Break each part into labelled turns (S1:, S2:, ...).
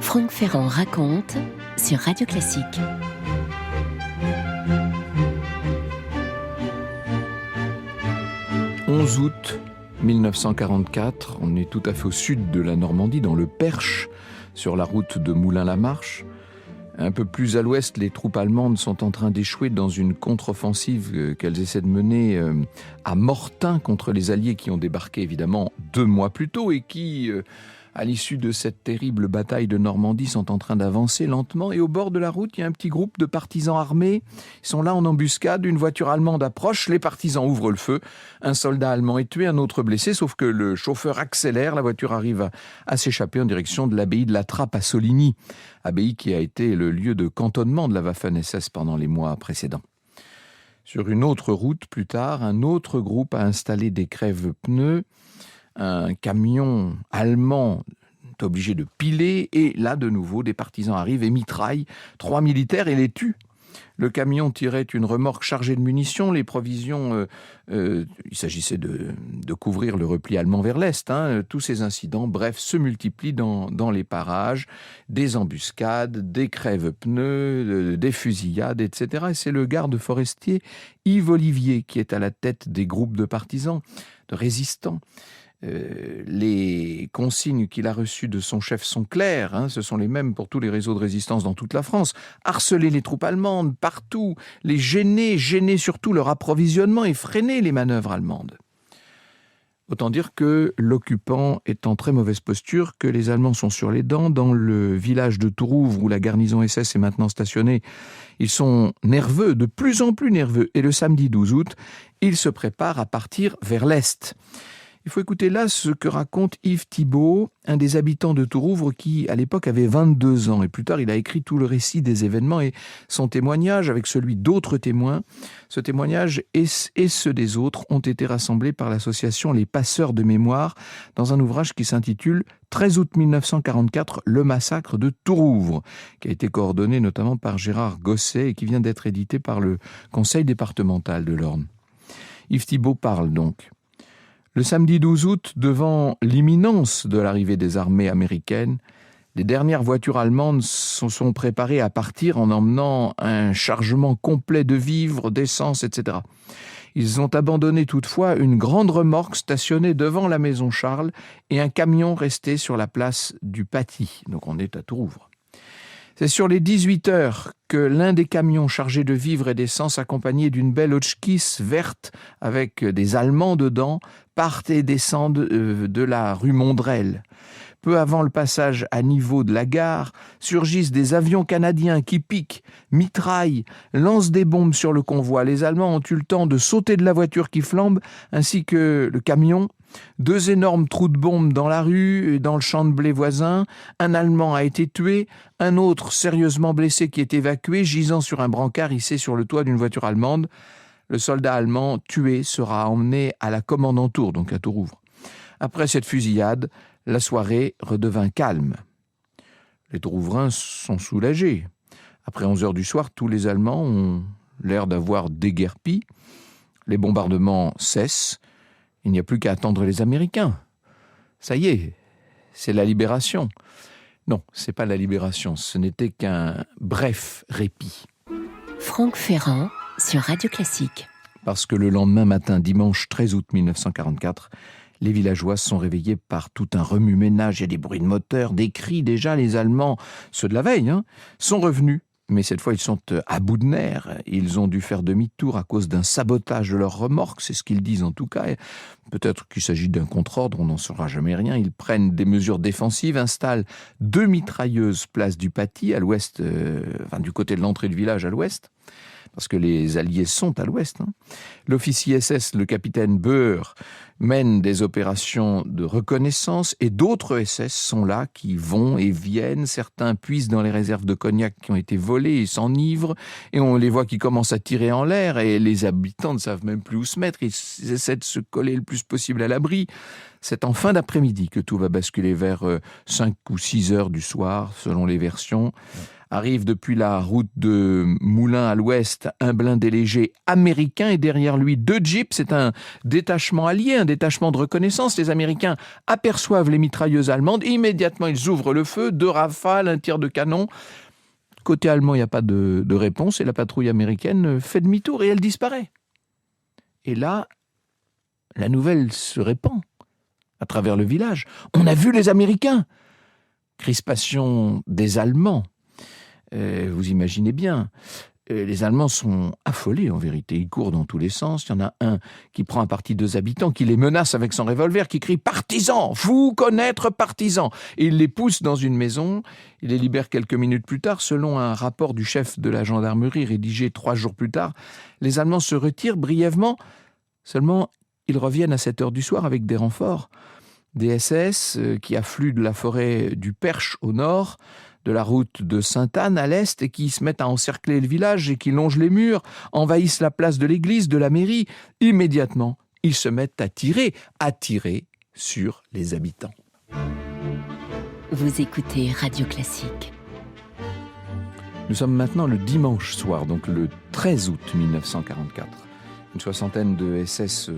S1: Franck Ferrand raconte sur Radio Classique.
S2: « 11 août 1944, on est tout à fait au sud de la Normandie, dans le Perche, sur la route de Moulins-la-Marche. Un peu plus à l'ouest, les troupes allemandes sont en train d'échouer dans une contre-offensive qu'elles essaient de mener à Mortain contre les Alliés qui ont débarqué évidemment 2 mois plus tôt et qui, à l'issue de cette terrible bataille de Normandie, sont en train d'avancer lentement. Et au bord de la route, il y a un petit groupe de partisans armés. Ils sont là en embuscade, une voiture allemande approche, les partisans ouvrent le feu. Un soldat allemand est tué, un autre blessé, sauf que le chauffeur accélère, la voiture arrive à s'échapper en direction de l'abbaye de la Trappe à Soligny. Abbaye qui a été le lieu de cantonnement de la Waffen-SS pendant les mois précédents. Sur une autre route, plus tard, un autre groupe a installé des crève-pneus. Un camion allemand est obligé de piler et là, de nouveau, des partisans arrivent et mitraillent 3 militaires et les tuent. Le camion tirait une remorque chargée de munitions, les provisions, il s'agissait de couvrir le repli allemand vers l'Est. Tous ces incidents, bref, se multiplient dans les parages, des embuscades, des crève-pneus, des fusillades, etc. Et c'est le garde forestier Yves Olivier qui est à la tête des groupes de partisans, de résistants. Les consignes qu'il a reçues de son chef sont claires, ce sont les mêmes pour tous les réseaux de résistance dans toute la France. Harceler les troupes allemandes partout, les gêner surtout leur approvisionnement et freiner les manœuvres allemandes. Autant dire que l'occupant est en très mauvaise posture, que les Allemands sont sur les dents. Dans le village de Tourouvre, où la garnison SS est maintenant stationnée, ils sont nerveux, de plus en plus nerveux. Et le samedi 12 août, ils se préparent à partir vers l'Est. Il faut écouter là ce que raconte Yves Thibault, un des habitants de Tourouvre qui, à l'époque, avait 22 ans. Et plus tard, il a écrit tout le récit des événements et son témoignage, avec celui d'autres témoins, ce témoignage et ceux des autres ont été rassemblés par l'association Les Passeurs de Mémoire dans un ouvrage qui s'intitule « 13 août 1944, le massacre de Tourouvre », qui a été coordonné notamment par Gérard Gosset et qui vient d'être édité par le Conseil départemental de l'Orne. Yves Thibault parle donc. Le samedi 12 août, devant l'imminence de l'arrivée des armées américaines, les dernières voitures allemandes se sont préparées à partir en emmenant un chargement complet de vivres, d'essence, etc. Ils ont abandonné toutefois une grande remorque stationnée devant la maison Charles et un camion resté sur la place du Paty. Donc on est à Tourouvre. C'est sur les 18 heures que l'un des camions chargés de vivres et d'essence, accompagné d'une belle Hotchkiss verte avec des Allemands dedans, partent et descendent de la rue Mondrel. Peu avant le passage à niveau de la gare, surgissent des avions canadiens qui piquent, mitraillent, lancent des bombes sur le convoi. Les Allemands ont eu le temps de sauter de la voiture qui flambe, ainsi que le camion. 2 énormes trous de bombes dans la rue et dans le champ de blé voisin. Un Allemand a été tué, un autre sérieusement blessé qui est évacué, gisant sur un brancard hissé sur le toit d'une voiture allemande. Le soldat allemand tué sera emmené à la Commandantour, donc à Tourouvre. Après cette fusillade, la soirée redevint calme. Les Tourouvrains sont soulagés. Après 11 heures du soir, tous les Allemands ont l'air d'avoir déguerpi. Les bombardements cessent. Il n'y a plus qu'à attendre les Américains. Ça y est, c'est la libération. Non, c'est pas la libération, ce n'était qu'un bref répit.
S1: Franck Ferrand sur Radio Classique.
S2: Parce que le lendemain matin, dimanche 13 août 1944, les villageois sont réveillés par tout un remue-ménage. Il y a des bruits de moteur, des cris. Déjà, les Allemands, ceux de la veille, sont revenus. Mais cette fois, ils sont à bout de nerfs. Ils ont dû faire demi-tour à cause d'un sabotage de leur remorque. C'est ce qu'ils disent en tout cas. Et peut-être qu'il s'agit d'un contre-ordre, on n'en saura jamais rien. Ils prennent des mesures défensives, installent 2 mitrailleuses place du Paty, à l'ouest, du côté de l'entrée du village à l'ouest. Parce que les Alliés sont à l'ouest. L'officier SS, le capitaine Beur, mène des opérations de reconnaissance et d'autres SS sont là qui vont et viennent. Certains puisent dans les réserves de cognac qui ont été volées et s'enivrent et on les voit qui commencent à tirer en l'air et les habitants ne savent même plus où se mettre. Ils essaient de se coller le plus possible à l'abri. C'est en fin d'après-midi que tout va basculer vers 5 ou 6 heures du soir, selon les versions. Arrive depuis la route de Moulins à l'ouest un blindé léger américain et derrière lui 2 jeeps. C'est un détachement allié, un détachement de reconnaissance. Les Américains aperçoivent les mitrailleuses allemandes. Immédiatement, ils ouvrent le feu, 2 rafales, un tir de canon. Côté allemand, il n'y a pas de réponse et la patrouille américaine fait demi-tour et elle disparaît. Et là, la nouvelle se répand à travers le village. On a vu les Américains. Crispation des Allemands. Vous imaginez bien. Les Allemands sont affolés en vérité. Ils courent dans tous les sens. Il y en a un qui prend à partie 2 habitants, qui les menace avec son revolver, qui crie « Partisans, vous connaître partisans !» Et il les pousse dans une maison. Il les libère quelques minutes plus tard. Selon un rapport du chef de la gendarmerie rédigé 3 jours plus tard, les Allemands se retirent brièvement. Seulement, ils reviennent à 7 heures du soir avec des renforts. Des SS qui affluent de la forêt du Perche au nord, de la route de Sainte-Anne à l'est et qui se mettent à encercler le village et qui longent les murs, envahissent la place de l'église, de la mairie. Immédiatement, ils se mettent à tirer sur les habitants.
S1: Vous écoutez Radio Classique.
S2: Nous sommes maintenant le dimanche soir, donc le 13 août 1944. Une soixantaine de SS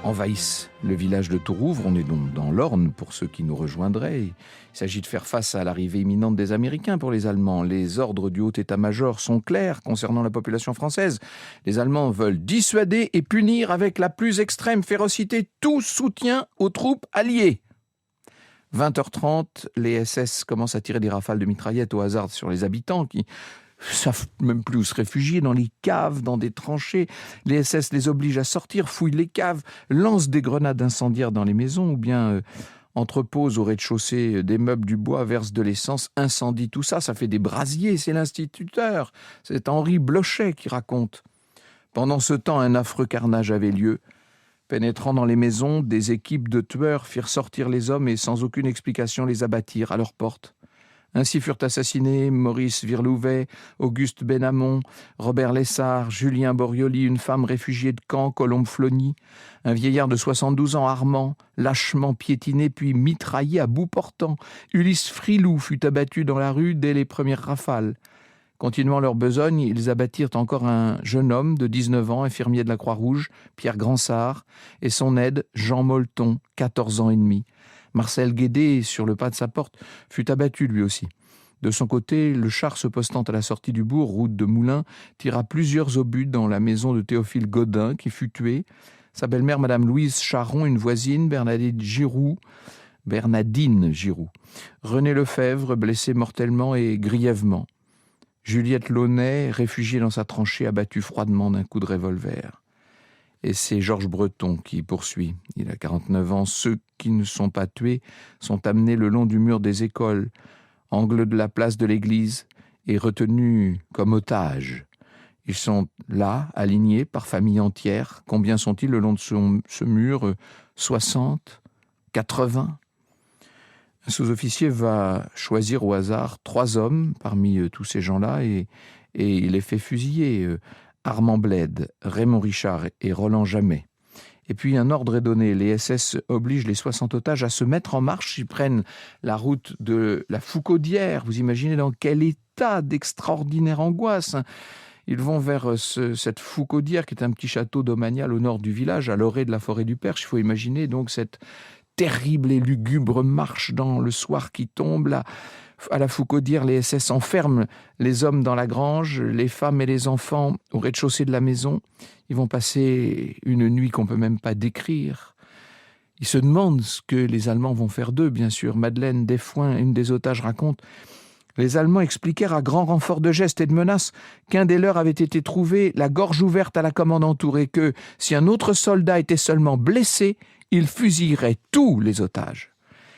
S2: envahissent le village de Tourouvre. On est donc dans l'Orne pour ceux qui nous rejoindraient. Il s'agit de faire face à l'arrivée imminente des Américains pour les Allemands. Les ordres du haut état-major sont clairs concernant la population française. Les Allemands veulent dissuader et punir avec la plus extrême férocité tout soutien aux troupes alliées. 20h30, les SS commencent à tirer des rafales de mitraillettes au hasard sur les habitants qui savent même plus où se réfugier, dans les caves, dans des tranchées. Les SS les obligent à sortir, fouillent les caves, lancent des grenades incendiaires dans les maisons ou bien entreposent au rez-de-chaussée des meubles du bois, versent de l'essence, incendient tout ça. Ça fait des brasiers, c'est l'instituteur. C'est Henri Blochet qui raconte. Pendant ce temps, un affreux carnage avait lieu. Pénétrant dans les maisons, des équipes de tueurs firent sortir les hommes et sans aucune explication les abattirent à leur porte. Ainsi furent assassinés Maurice Virlouvet, Auguste Benamon, Robert Lessard, Julien Borioli, une femme réfugiée de Caen, Colombe Flony, un vieillard de 72 ans, Armand, lâchement piétiné puis mitraillé à bout portant. Ulysse Frilou fut abattu dans la rue dès les premières rafales. Continuant leur besogne, ils abattirent encore un jeune homme de 19 ans, infirmier de la Croix-Rouge, Pierre Gransart, et son aide, Jean Molton, 14 ans et demi. Marcel Guédé, sur le pas de sa porte, fut abattu lui aussi. De son côté, le char se postant à la sortie du bourg, route de Moulins, tira plusieurs obus dans la maison de Théophile Godin, qui fut tué. Sa belle-mère, Madame Louise Charon, une voisine, Bernadine Giroux. René Lefebvre, blessé mortellement et grièvement. Juliette Launay, réfugiée dans sa tranchée, abattue froidement d'un coup de revolver. Et c'est Georges Breton qui poursuit. Il a 49 ans. Ceux qui ne sont pas tués sont amenés le long du mur des écoles, angle de la place de l'église, et retenus comme otages. Ils sont là, alignés par famille entière. Combien sont-ils le long de ce mur ? 60 ? 80 ? Un sous-officier va choisir au hasard 3 hommes parmi tous ces gens-là et il les fait fusiller. Armand Bled, Raymond Richard et Roland Jamet. Et puis un ordre est donné. Les SS obligent les 60 otages à se mettre en marche. Ils prennent la route de la Foucaudière. Vous imaginez dans quel état d'extraordinaire angoisse. Ils vont vers cette Foucaudière qui est un petit château domanial au nord du village, à l'orée de la forêt du Perche. Il faut imaginer donc cette terrible et lugubre marche dans le soir qui tombe là. À la Foucaudière, les SS enferment les hommes dans la grange, les femmes et les enfants au rez-de-chaussée de la maison. Ils vont passer une nuit qu'on ne peut même pas décrire. Ils se demandent ce que les Allemands vont faire d'eux, bien sûr. Madeleine Desfoins, une des otages, raconte « Les Allemands expliquèrent à grand renfort de gestes et de menaces qu'un des leurs avait été trouvé la gorge ouverte à la commandanture et que, si un autre soldat était seulement blessé, il fusillerait tous les otages. »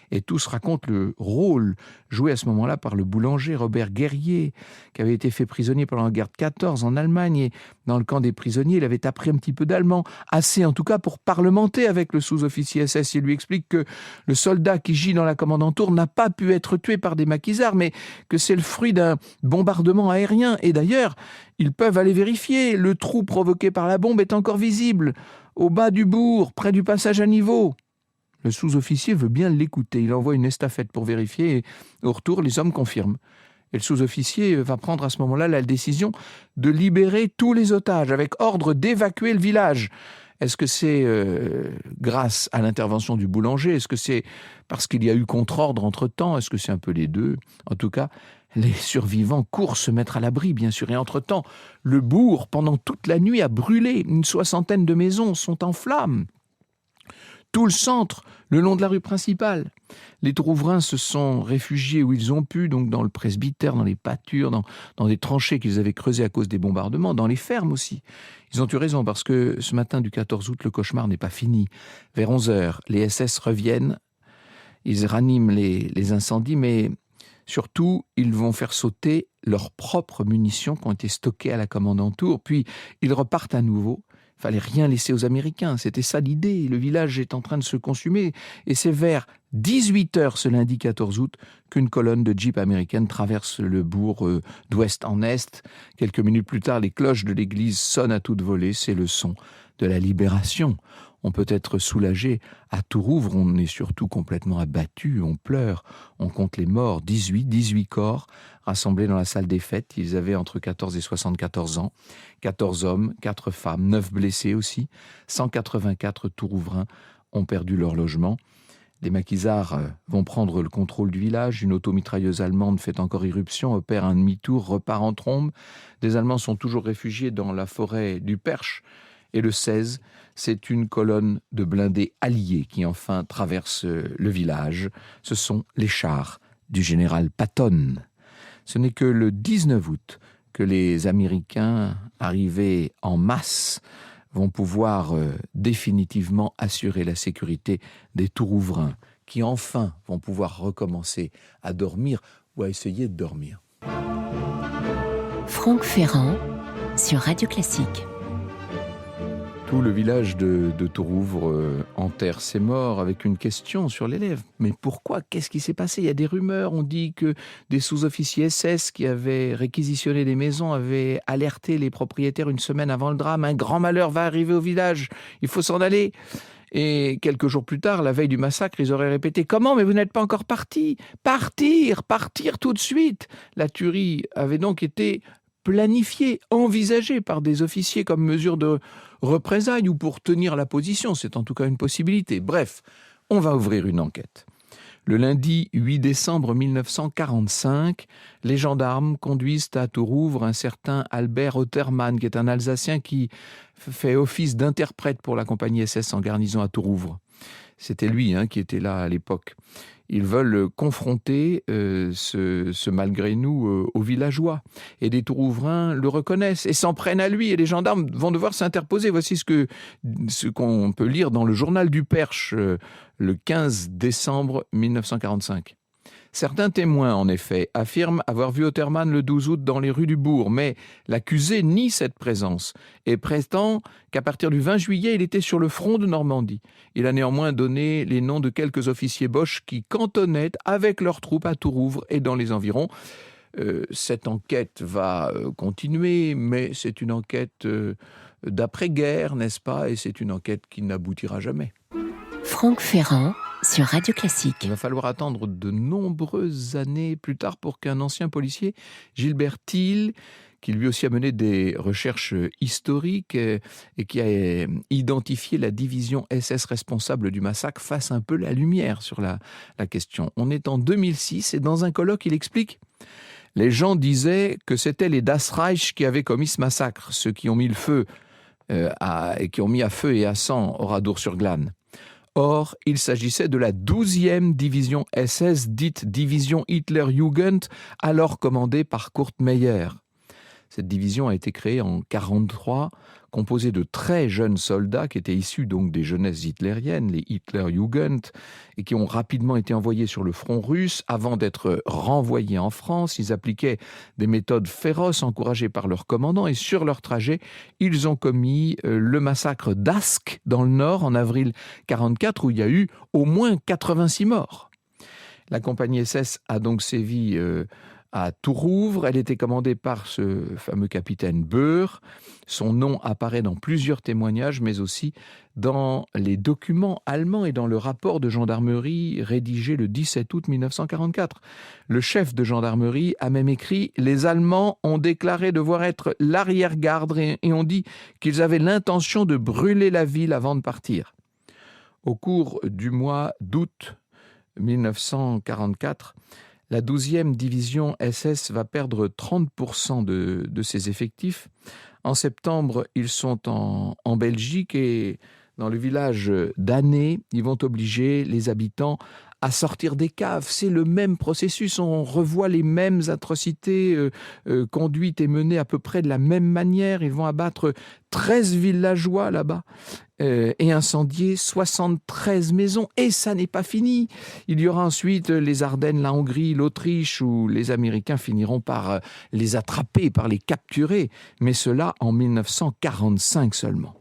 S2: Et tous racontent le rôle joué à ce moment-là par le boulanger Robert Guerrier, qui avait été fait prisonnier pendant la guerre de 14 en Allemagne. Et dans le camp des prisonniers, il avait appris un petit peu d'allemand, assez en tout cas pour parlementer avec le sous-officier SS. Il lui explique que le soldat qui gît dans la commandanture n'a pas pu être tué par des maquisards, mais que c'est le fruit d'un bombardement aérien. Et d'ailleurs, ils peuvent aller vérifier. Le trou provoqué par la bombe est encore visible, au bas du bourg, près du passage à niveau. Le sous-officier veut bien l'écouter. Il envoie une estafette pour vérifier et au retour, les hommes confirment. Et le sous-officier va prendre à ce moment-là la décision de libérer tous les otages, avec ordre d'évacuer le village. Est-ce que c'est grâce à l'intervention du boulanger? Est-ce que c'est parce qu'il y a eu contre-ordre entre-temps? Est-ce que c'est un peu les deux? En tout cas, les survivants courent se mettre à l'abri, bien sûr. Et entre-temps, le bourg, pendant toute la nuit, a brûlé. Une 60aine de maisons sont en flammes. Tout le centre, le long de la rue principale. Les Tourouvrains se sont réfugiés où ils ont pu, donc dans le presbytère, dans les pâtures, dans des tranchées qu'ils avaient creusées à cause des bombardements, dans les fermes aussi. Ils ont eu raison parce que ce matin du 14 août, le cauchemar n'est pas fini. Vers 11h, les SS reviennent, ils raniment les incendies, mais surtout, ils vont faire sauter leurs propres munitions qui ont été stockées à la commandanture, puis ils repartent à nouveau. Il fallait rien laisser aux Américains, c'était ça l'idée. Le village est en train de se consumer et c'est vers 18h ce lundi 14 août qu'une colonne de jeeps américaines traverse le bourg d'ouest en est. Quelques minutes plus tard, les cloches de l'église sonnent à toute volée, c'est le son de la libération. On peut être soulagé. À Tourouvre, on est surtout complètement abattu, on pleure, on compte les morts, 18 corps rassemblés dans la salle des fêtes. Ils avaient entre 14 et 74 ans, 14 hommes, 4 femmes, 9 blessés aussi. 184 Tourouvrains ont perdu leur logement. Les maquisards vont prendre le contrôle du village. Une automitrailleuse allemande fait encore irruption, opère un demi-tour, repart en trombe. Des Allemands sont toujours réfugiés dans la forêt du Perche. Et le 16, c'est une colonne de blindés alliés qui enfin traverse le village. Ce sont les chars du général Patton. Ce n'est que le 19 août que les Américains, arrivés en masse, vont pouvoir définitivement assurer la sécurité des Tourouvrains, qui enfin vont pouvoir recommencer à dormir ou à essayer de dormir.
S1: Franck Ferrand sur Radio Classique.
S2: Tout le village de Tourouvre enterre ses morts avec une question sur les lèvres. Mais pourquoi? Qu'est-ce qui s'est passé? Il y a des rumeurs, on dit que des sous-officiers SS qui avaient réquisitionné des maisons avaient alerté les propriétaires une semaine avant le drame. Un grand malheur va arriver au village, il faut s'en aller. Et quelques jours plus tard, la veille du massacre, ils auraient répété « Comment? Mais vous n'êtes pas encore partis ! Partir tout de suite !» La tuerie avait donc été planifiée, envisagée par des officiers comme mesure de représailles ou pour tenir la position. C'est en tout cas une possibilité. Bref, on va ouvrir une enquête. Le lundi 8 décembre 1945, les gendarmes conduisent à Tourouvre un certain Albert Ottermann, qui est un Alsacien qui fait office d'interprète pour la compagnie SS en garnison à Tourouvre. C'était lui qui était là à l'époque. Ils veulent confronter ce malgré nous aux villageois. Et des Tourouvrains le reconnaissent et s'en prennent à lui. Et les gendarmes vont devoir s'interposer. Voici ce qu'on peut lire dans le journal du Perche le 15 décembre 1945. Certains témoins, en effet, affirment avoir vu Ottermann le 12 août dans les rues du bourg, mais l'accusé nie cette présence et prétend qu'à partir du 20 juillet, il était sur le front de Normandie. Il a néanmoins donné les noms de quelques officiers boches qui cantonnaient avec leurs troupes à Tourouvre et dans les environs. Cette enquête va continuer, mais c'est une enquête d'après-guerre, n'est-ce pas? Et c'est une enquête qui n'aboutira jamais.
S1: Franck Ferrand sur Radio Classique.
S2: Il va falloir attendre de nombreuses années plus tard pour qu'un ancien policier, Gilbert Thiel, qui lui aussi a mené des recherches historiques et qui a identifié la division SS responsable du massacre, fasse un peu la lumière sur la question. On est en 2006 et dans un colloque, il explique: les gens disaient que c'était les Das Reich qui avaient commis ce massacre, ceux qui ont mis le feu qui ont mis à feu et à sang Oradour-sur-Glane. Or, il s'agissait de la 12e division SS, dite division Hitlerjugend, alors commandée par Kurt Meyer. Cette division a été créée en 1943, composée de très jeunes soldats qui étaient issus donc des jeunesses hitlériennes, les Hitlerjugend, et qui ont rapidement été envoyés sur le front russe avant d'être renvoyés en France. Ils appliquaient des méthodes féroces encouragées par leur commandant et sur leur trajet, ils ont commis le massacre d'Ask dans le Nord en avril 1944 où il y a eu au moins 86 morts. La compagnie SS a donc sévi à Tourouvre. Elle était commandée par ce fameux capitaine Beur. Son nom apparaît dans plusieurs témoignages, mais aussi dans les documents allemands et dans le rapport de gendarmerie rédigé le 17 août 1944. Le chef de gendarmerie a même écrit « Les Allemands ont déclaré devoir être l'arrière-garde et ont dit qu'ils avaient l'intention de brûler la ville avant de partir ». Au cours du mois d'août 1944, la 12e division SS va perdre 30% de ses effectifs. En septembre, ils sont en Belgique et dans le village d'Année, ils vont obliger les habitants à sortir des caves. C'est le même processus, on revoit les mêmes atrocités conduites et menées à peu près de la même manière. Ils vont abattre 13 villageois là-bas et incendier 73 maisons. Et ça n'est pas fini. Il y aura ensuite les Ardennes, la Hongrie, l'Autriche, où les Américains finiront par les attraper, par les capturer. Mais cela en 1945 seulement.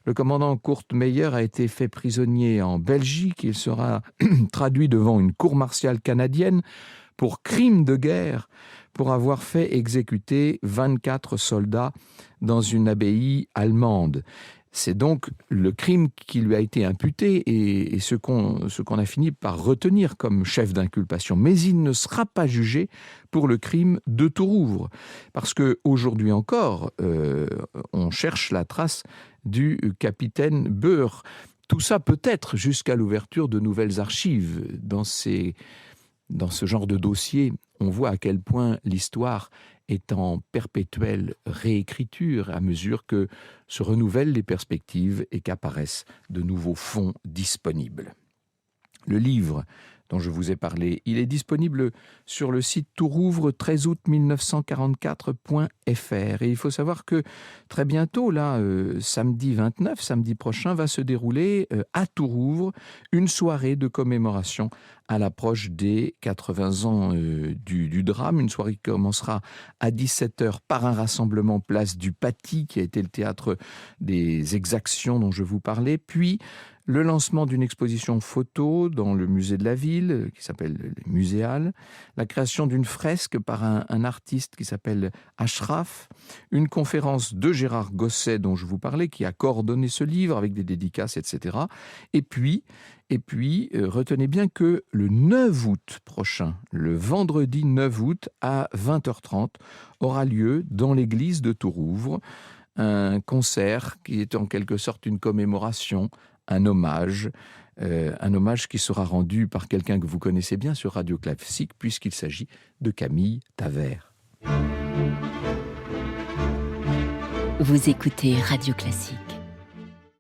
S2: Le commandant Kurt Meyer a été fait prisonnier en Belgique. Il sera traduit devant une cour martiale canadienne pour crime de guerre, pour avoir fait exécuter 24 soldats dans une abbaye allemande. C'est donc le crime qui lui a été imputé et ce qu'on a fini par retenir comme chef d'inculpation. Mais il ne sera pas jugé pour le crime de Tourouvre. Parce qu'aujourd'hui encore, on cherche la trace du capitaine Beur. Tout ça peut-être jusqu'à l'ouverture de nouvelles archives. Dans ce genre de dossier, on voit à quel point l'histoire est en perpétuelle réécriture à mesure que se renouvellent les perspectives et qu'apparaissent de nouveaux fonds disponibles. Le livre dont je vous ai parlé, il est disponible sur le site tourouvre 13 août 1944.fr. Et il faut savoir que très bientôt, là, samedi 29, samedi prochain, va se dérouler à Tourouvre une soirée de commémoration à l'approche des 80 ans du drame. Une soirée qui commencera à 17h par un rassemblement place du Paty, qui a été le théâtre des exactions dont je vous parlais, puis le lancement d'une exposition photo dans le musée de la ville, qui s'appelle le Muséal, la création d'une fresque par un artiste qui s'appelle Ashraf, une conférence de Gérard Gosset dont je vous parlais, qui a coordonné ce livre avec des dédicaces, etc. Et puis, retenez bien que le 9 août prochain, le vendredi 9 août à 20h30, aura lieu dans l'église de Tourouvre un concert qui est en quelque sorte une commémoration, un hommage qui sera rendu par quelqu'un que vous connaissez bien sur Radio Classique, puisqu'il s'agit de Camille Tavert.
S1: Vous écoutez Radio Classique.